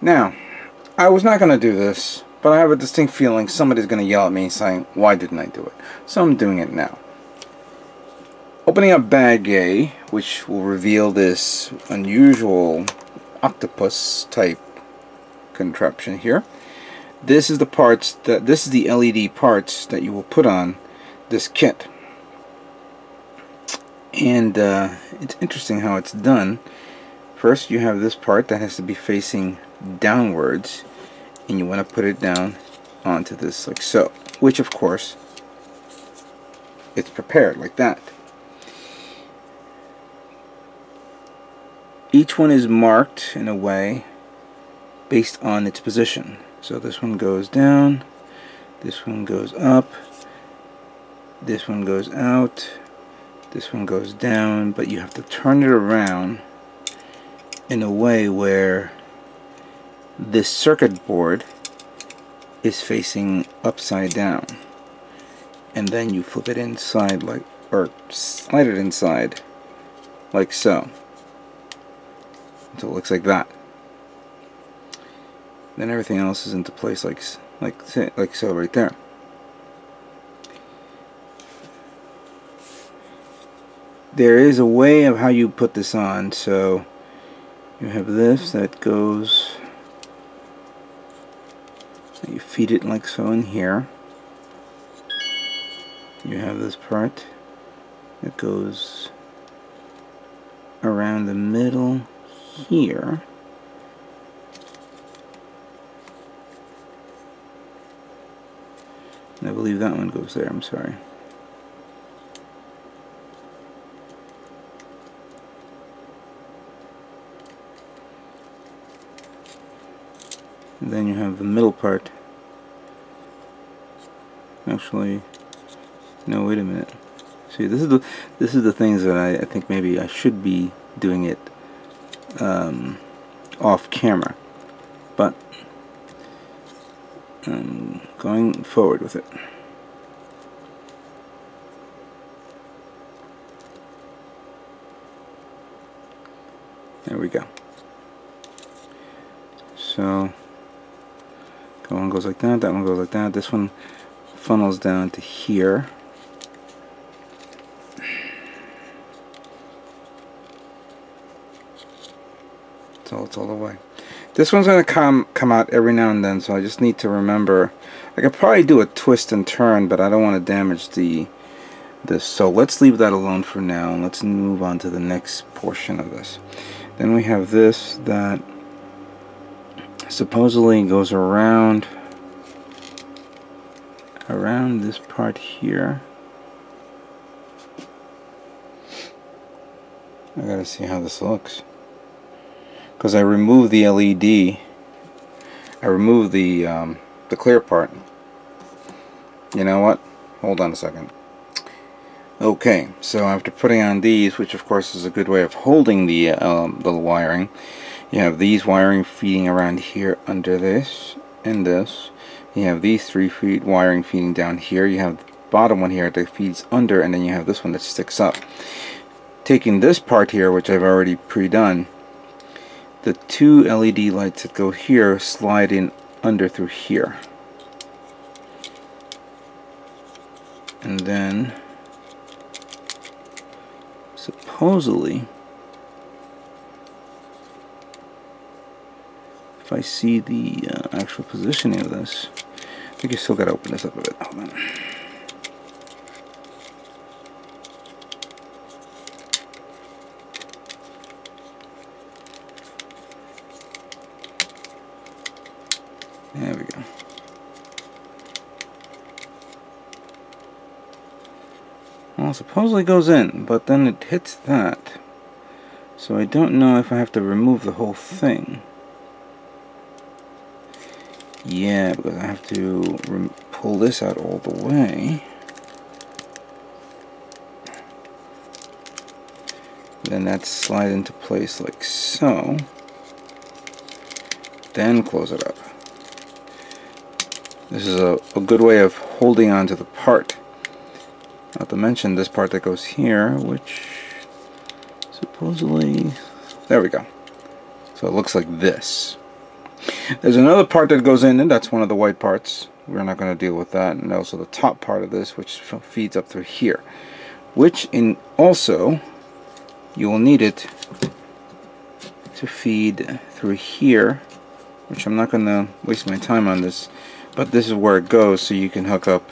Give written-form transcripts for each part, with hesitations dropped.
Now, I was not going to do this, but I have a distinct feeling somebody's going to yell at me saying, why didn't I do it? So I'm doing it now. Opening up bag A, which will reveal this unusual octopus type contraption here. This is the parts that this is the LED parts that you will put on this kit. And it's interesting how it's done. First you have this part that has to be facing downwards, and you want to put it down onto this like so, which of course it's prepared like that. Each one is marked in a way based on its position. So this one goes down, this one goes up, this one goes out, this one goes down, but you have to turn it around in a way where this circuit board is facing upside down, and then you flip it inside like, or slide it inside like so. So it looks like that. Then everything else is into place like so right there. There is a way of how you put this on. So you have this that goes, you feed it like so in here. You have this part that goes around the middle here. And I believe that one goes there, I'm sorry. And then you have the middle part. Actually, no, wait a minute. See, this is the things that I think maybe I should be doing it off camera, but I'm going forward with it. There we go. So that one goes like that, that one goes like that, this one funnels down to here. So it's all the way. This one's going to come out every now and then, so I just need to remember. I could probably do a twist and turn, but I don't want to damage this. So let's leave that alone for now, and let's move on to the next portion of this. Then we have this that supposedly goes around this part here. I gotta see how this looks, because I removed the LED. I removed the clear part. You know what? Hold on a second. Okay, so after putting on these, which of course is a good way of holding the wiring, you have these wiring feeding around here under this and this. You have these 3 feet wiring feeding down here. You have the bottom one here that feeds under, and then you have this one that sticks up. Taking this part here, which I've already pre-done, the 2 LED lights that go here slide in under through here. And then supposedly, if I see the actual positioning of this, I think you still got to open this up a bit. Hold on. There we go. Well, supposedly goes in, but then it hits that. So I don't know if I have to remove the whole thing. Yeah, because I have to pull this out all the way. Then that slide into place like so. Then close it up. This is a good way of holding on to the part. Not to mention this part that goes here, which supposedly, there we go. So it looks like this. There's another part that goes in, and that's one of the white parts. We're not going to deal with that. And also the top part of this, which feeds up through here, which also you will need it to feed through here, which I'm not going to waste my time on this, but this is where it goes, so you can hook up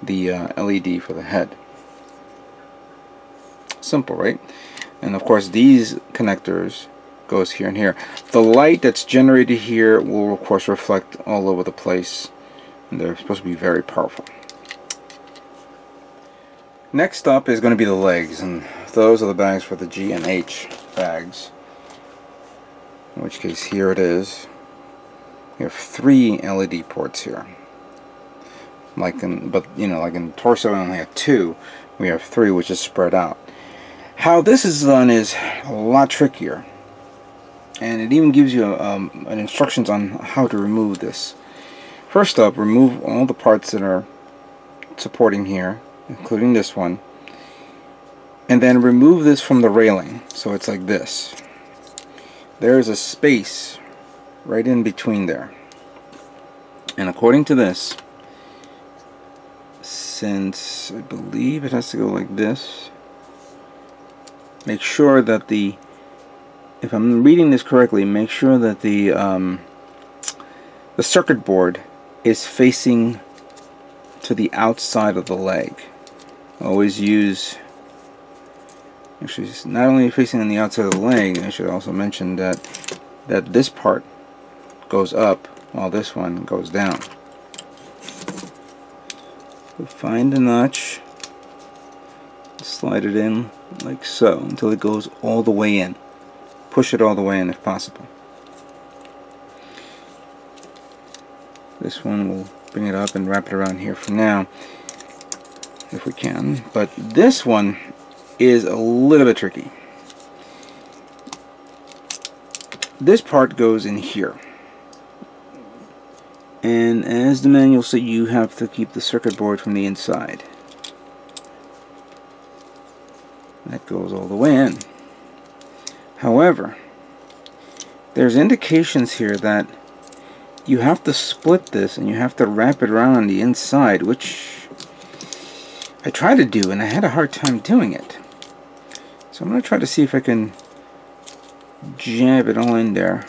the LED for the head. Simple, right? And of course these connectors goes here and here. The light that's generated here will of course reflect all over the place, and they're supposed to be very powerful. Next up is going to be the legs, and those are the bags for the G and H bags, in which case here it is. We have 3 LED ports here, like in torso we only have 2. We have 3, which is spread out. How this is done is a lot trickier, and it even gives you an instructions on how to remove this. First up, remove all the parts that are supporting here, including this one, and then remove this from the railing, so it's like this. There is a space right in between there, and according to this, since I believe it has to go like this, make sure that if I'm reading this correctly, make sure that the circuit board is facing to the outside of the leg. Always use, actually it's not only facing on the outside of the leg, I should also mention that this part goes up while this one goes down. So find the notch, slide it in like so until it goes all the way in. Push it all the way in if possible. This one will bring it up and wrap it around here for now, if we can. But this one is a little bit tricky. This part goes in here, and as the manual says, you have to keep the circuit board from the inside. That goes all the way in. However, there's indications here that you have to split this and you have to wrap it around on the inside, which I tried to do and I had a hard time doing it. So I'm going to try to see if I can jab it all in there,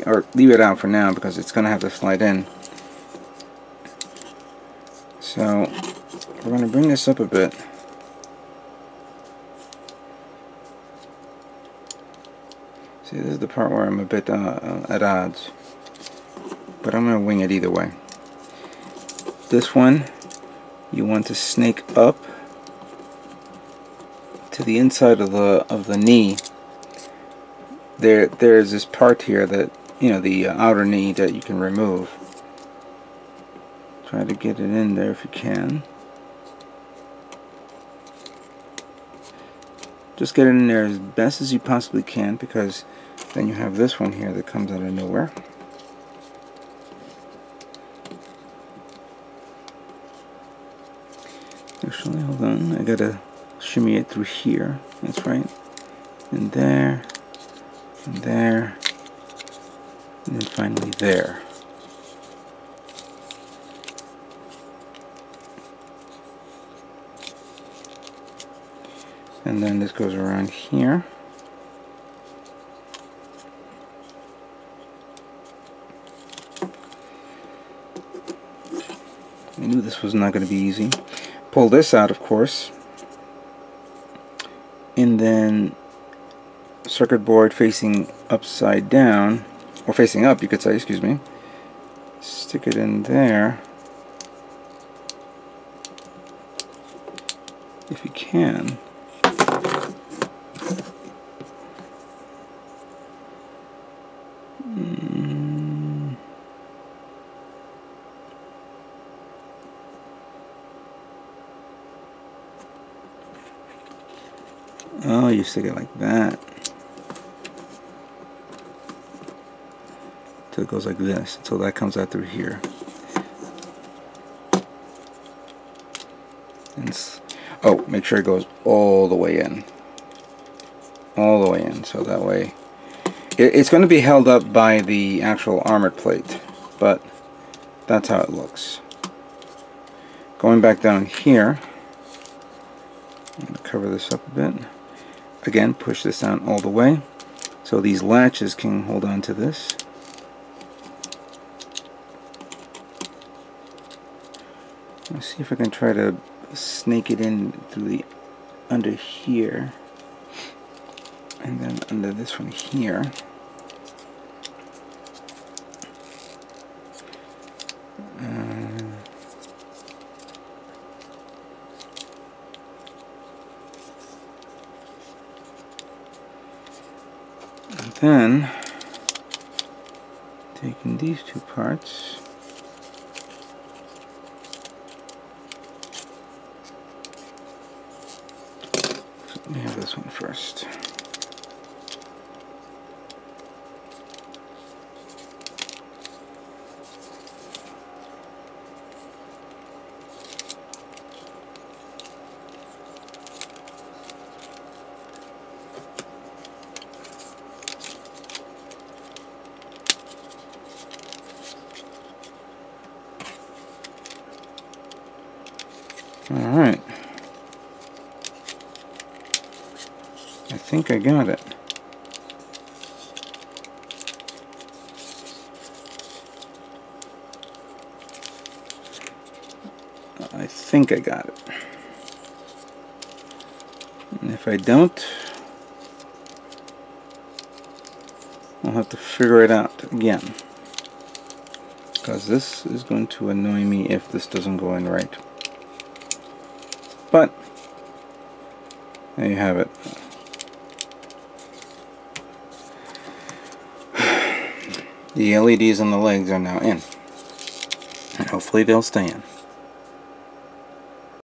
or leave it out for now because it's going to have to slide in. So we're going to bring this up a bit. See, this is the part where I'm a bit at odds, but I'm going to wing it either way. This one, you want to snake up to the inside of the knee. There's this part here that, the outer knee that you can remove. Try to get it in there if you can. Just get it in there as best as you possibly can, because then you have this one here that comes out of nowhere. Actually, hold on, I gotta shimmy it through here. That's right. And there, and there, and then finally there. And then this goes around here. I knew this was not going to be easy. Pull this out, of course, and then circuit board facing upside down, or facing up, you could say, excuse me. Stick it in there if you can. Oh, you stick it like that. So it goes like this, until that comes out through here. And oh, make sure it goes all the way in. All the way in, so that way It's going to be held up by the actual armored plate, but that's how it looks. Going back down here, I'm going to cover this up a bit. Again, push this down all the way so these latches can hold on to this. Let's see if I can try to snake it in through the under here, and then under this one here. And then taking these two parts, let me have this one first. Alright, I think I got it. I think I got it. And if I don't, I'll have to figure it out again, because this is going to annoy me if this doesn't go in right. But there you have it. The LEDs on the legs are now in, and hopefully they'll stay in.